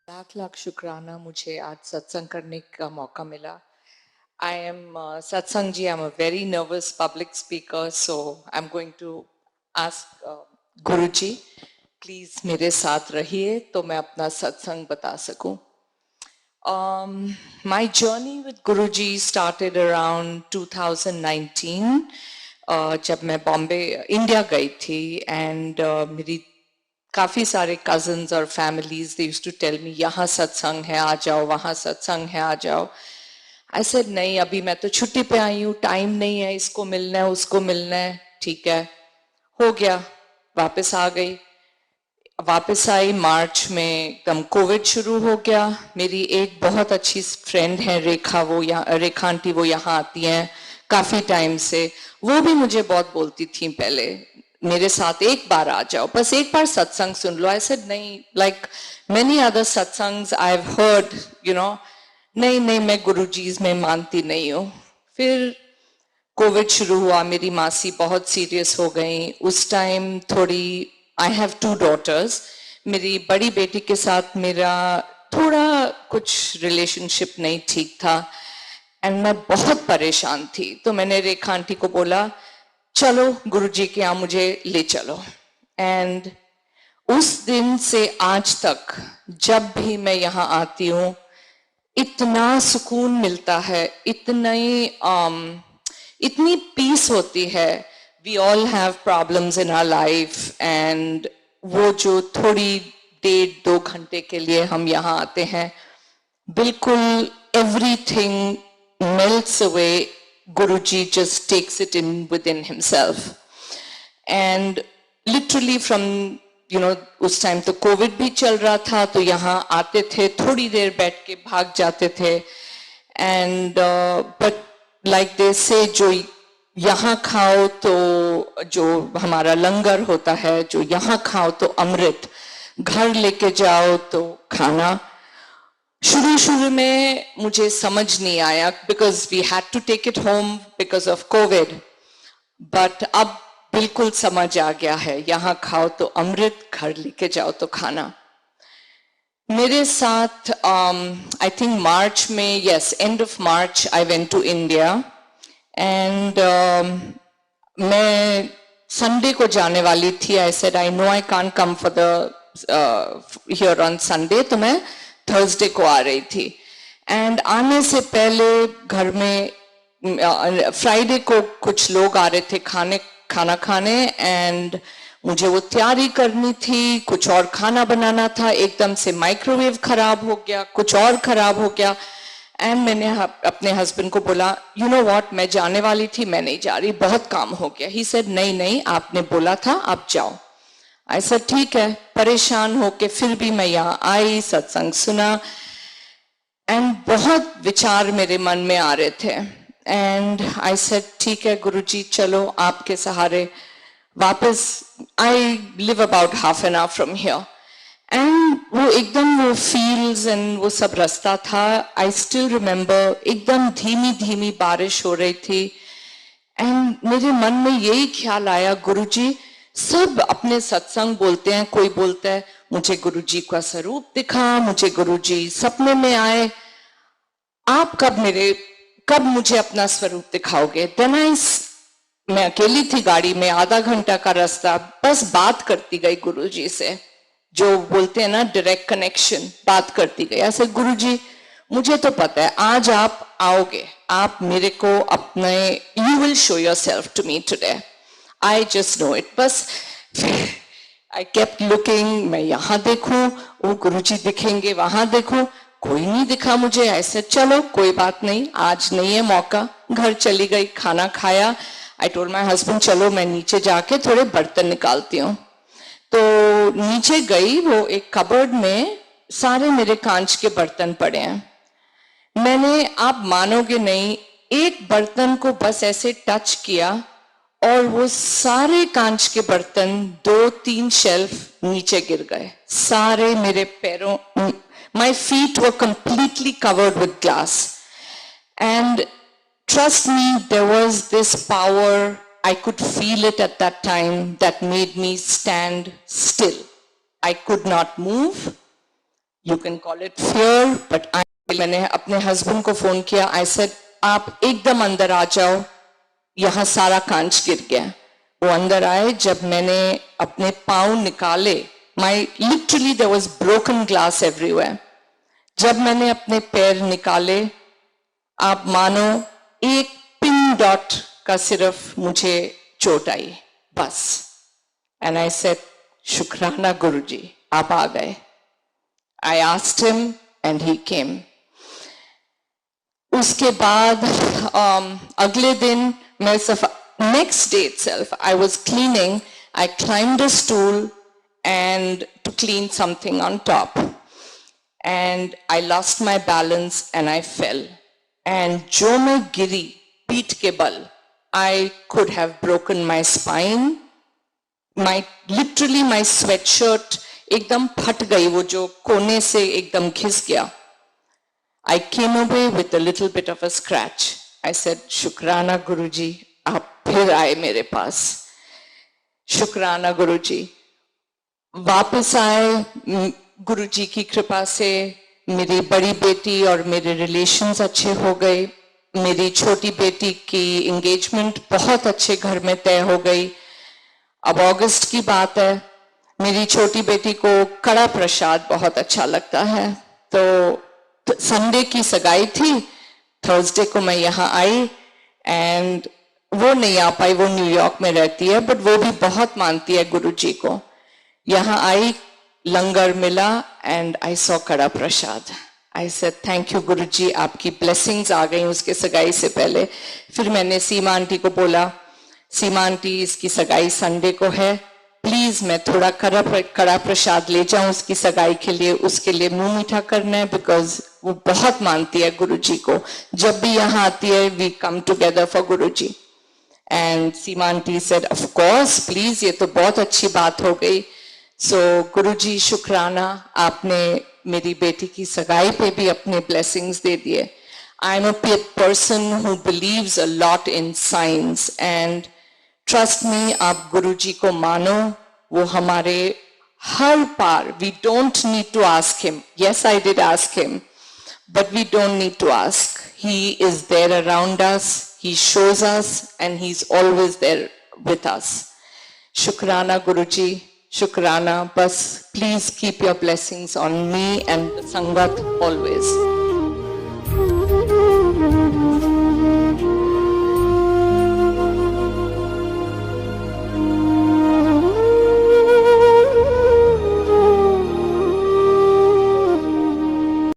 लाख लाख शुक्राना मुझे आज सत्संग करने का मौका मिला. I am Satsang ji. I'm a very nervous public speaker, so I'm going to ask Guruji, please मेरे साथ रहिए तो मैं अपना सत्संग बता सकूं. My journey with Guruji started around 2019. जब मैं बॉम्बे इंडिया गई थी and मेरी काफी सारे cousins और families they used to tell me यहाँ सत्संग है आ जाओ, वहाँ सत्संग है आ जाओ. I said नहीं, अभी मैं तो छुट्टी पे आई हूँ, टाइम नहीं है, इसको मिलना है उसको मिलना है. ठीक है, हो गया, वापस आ गई. वापस आई मार्च में, एकदम कोविड शुरू हो गया. मेरी एक बहुत अच्छी फ्रेंड है रेखा, रेखा आंटी, वो यहाँ आती हैं काफी टाइम से. वो भी मुझे बहुत बोलती थी पहले, मेरे साथ एक बार आ जाओ, बस एक बार सत्संग सुन लो. आई सेड नहीं, like many other satsangs I have heard, you know, नहीं नहीं मैं गुरुजीज में मानती नहीं हूँ. फिर कोविड शुरू हुआ, मेरी मासी बहुत सीरियस हो गई. उस टाइम थोड़ी, आई हैव 2 daughters, मेरी बड़ी बेटी के साथ मेरा थोड़ा कुछ रिलेशनशिप नहीं ठीक था एंड मैं बहुत परेशान थी. तो मैंने रेखा आंटी को बोला चलो गुरुजी के यहाँ मुझे ले चलो. एंड उस दिन से आज तक जब भी मैं यहाँ आती हूँ इतना सुकून मिलता है, इतनी पीस होती है. We all have problems in our life and वो जो थोड़ी 1.5-2 घंटे के लिए हम यहाँ आते हैं, बिल्कुल everything melts away. Guruji just takes it in within himself. And literally from, you know, उस टाइम तो कोविड भी चल रहा था, तो यहाँ आते थे, थोड़ी देर बैठ के भाग जाते थे. एंड बट लाइक दे से जो यहाँ खाओ तो जो हमारा लंगर होता है, जो यहाँ खाओ तो अमृत, घर लेके जाओ तो खाना. शुरू में मुझे समझ नहीं आया because we had to take it home because of Covid. But अब बिल्कुल समझ आ गया है, यहाँ खाओ तो अमृत, घर लेके जाओ तो खाना. मेरे साथ आई थिंक मार्च में, yes end of March I went to India and मैं संडे को जाने वाली थी. I said I know I can't come for the here on Sunday, तो मैं थर्सडे को आ रही थी. एंड आने से पहले घर में फ्राइडे को कुछ लोग आ रहे थे खाना खाने एंड मुझे वो तैयारी करनी थी, कुछ और खाना बनाना था. एकदम से माइक्रोवेव खराब हो गया, कुछ और खराब हो गया. एंड मैंने अपने हस्बैंड को बोला यू नो व्हाट, मैं जाने वाली थी, मैं नहीं जा रही, बहुत काम हो गया. ही सेड नहीं नहीं आपने बोला था आप जाओ. ऐसा ठीक है. परेशान होके फिर भी मैं यहाँ आई, सत्संग सुना एंड बहुत विचार मेरे मन में आ रहे थे. एंड आई सेड ठीक है गुरुजी, चलो आपके सहारे वापस. I live about half an hour from here and वो एकदम वो फील्ड्स एंड वो सब रास्ता था. आई स्टिल रिमेम्बर, एकदम धीमी धीमी बारिश हो रही थी एंड मेरे मन में यही ख्याल आया, गुरुजी सब अपने सत्संग बोलते हैं, कोई बोलता है मुझे गुरुजी का स्वरूप दिखा, मुझे गुरुजी सपने में आए, आप कब मुझे अपना स्वरूप दिखाओगे. देन मैं अकेली थी गाड़ी में, आधा घंटा का रास्ता, बस बात करती गई गुरुजी से, जो बोलते हैं ना डायरेक्ट कनेक्शन, बात करती गई. ऐसे गुरुजी मुझे तो पता है आज आप आओगे, आप मेरे को अपने, you will show yourself to me today, I just know it. बस I kept looking, मैं यहाँ देखूं, वो गुरुजी दिखेंगे, वहां देखूं, कोई नहीं दिखा मुझे. ऐसे चलो कोई बात नहीं, आज नहीं है मौका. घर चली गई, खाना खाया. I told my husband चलो मैं नीचे जाके थोड़े बर्तन निकालती हूँ. तो नीचे गई, वो एक कबर्ड में सारे मेरे कांच के बर्तन पड़े हैं. मैंने, आप मानोगे नहीं, एक बर्तन को बस ऐसे टच किया और वो सारे कांच के बर्तन 2-3 शेल्फ नीचे गिर गए. सारे मेरे पैरों, my feet were completely covered with glass. And trust me, there was this power, I could feel it at that time, that made me stand still. I could not move. You can call it fear, but मैंने अपने husband को phone किया. I said, आप एकदम अंदर आ जाओ, यहाँ सारा कांच गिर गया. वो अंदर आए. जब मैंने अपने पाँव निकाले, literally there was broken glass everywhere. जब मैंने अपने पैर निकाले, आप मानो एक पिन डॉट का सिर्फ मुझे चोट आई, बस. And I said, शुक्राना गुरुजी, आप आ गए. I asked him and he came. उसके बाद अगले दिन मैं next day itself I was cleaning. I climbed a stool and to clean something on top, and I lost my balance and I fell. And जो मैं गिरी पीठ के बल, I could have broken my spine. Literally my sweatshirt एकदम फट गई, वो जो कोने से एकदम घिस गया. I came away with a little bit of a scratch. I said, शुक्राना गुरुजी, आप फिर आए मेरे पास. शुक्राना गुरुजी. वापस आए गुरुजी की कृपा से. मेरी बड़ी बेटी और मेरे रिलेशंस अच्छे हो गए. मेरी छोटी बेटी की एंगेजमेंट बहुत अच्छे घर में तय हो गई. अब अगस्त की बात है. मेरी छोटी बेटी को कड़ा प्रसाद बहुत अच्छा लगता है. तो संडे की सगाई थी. थर्सडे को मैं यहाँ आई एंड वो नहीं आ पाई, वो न्यूयॉर्क में रहती है, बट वो भी बहुत मानती है गुरुजी को. यहाँ आई, लंगर मिला एंड आई सॉ कड़ा प्रसाद. आई सेड थैंक यू गुरुजी, आपकी ब्लेसिंग्स आ गई उसके सगाई से पहले. फिर मैंने सीमा आंटी को बोला, सीमा आंटी इसकी सगाई संडे को है, प्लीज मैं थोड़ा कड़ा प्रसाद ले जाऊं उसकी सगाई के लिए, उसके लिए मुंह मीठा करना है, बिकॉज वो बहुत मानती है गुरुजी को. जब भी यहाँ आती है we come together for Guruji. And Seema aunty said of course please, ये तो बहुत अच्छी बात हो गई. सो गुरुजी शुक्राना, आपने मेरी बेटी की सगाई पे भी अपने ब्लेसिंग्स दे दिए. I am a person who believes a lot in science and trust me, आप गुरुजी को मानो, वो हमारे हर पार. We don't need to ask him. Yes I did ask him, but we don't need to ask. He is there around us, he shows us and he is always there with us. शुक्राना गुरुजी, शुक्राना. बस please keep your blessings on me and sangat always.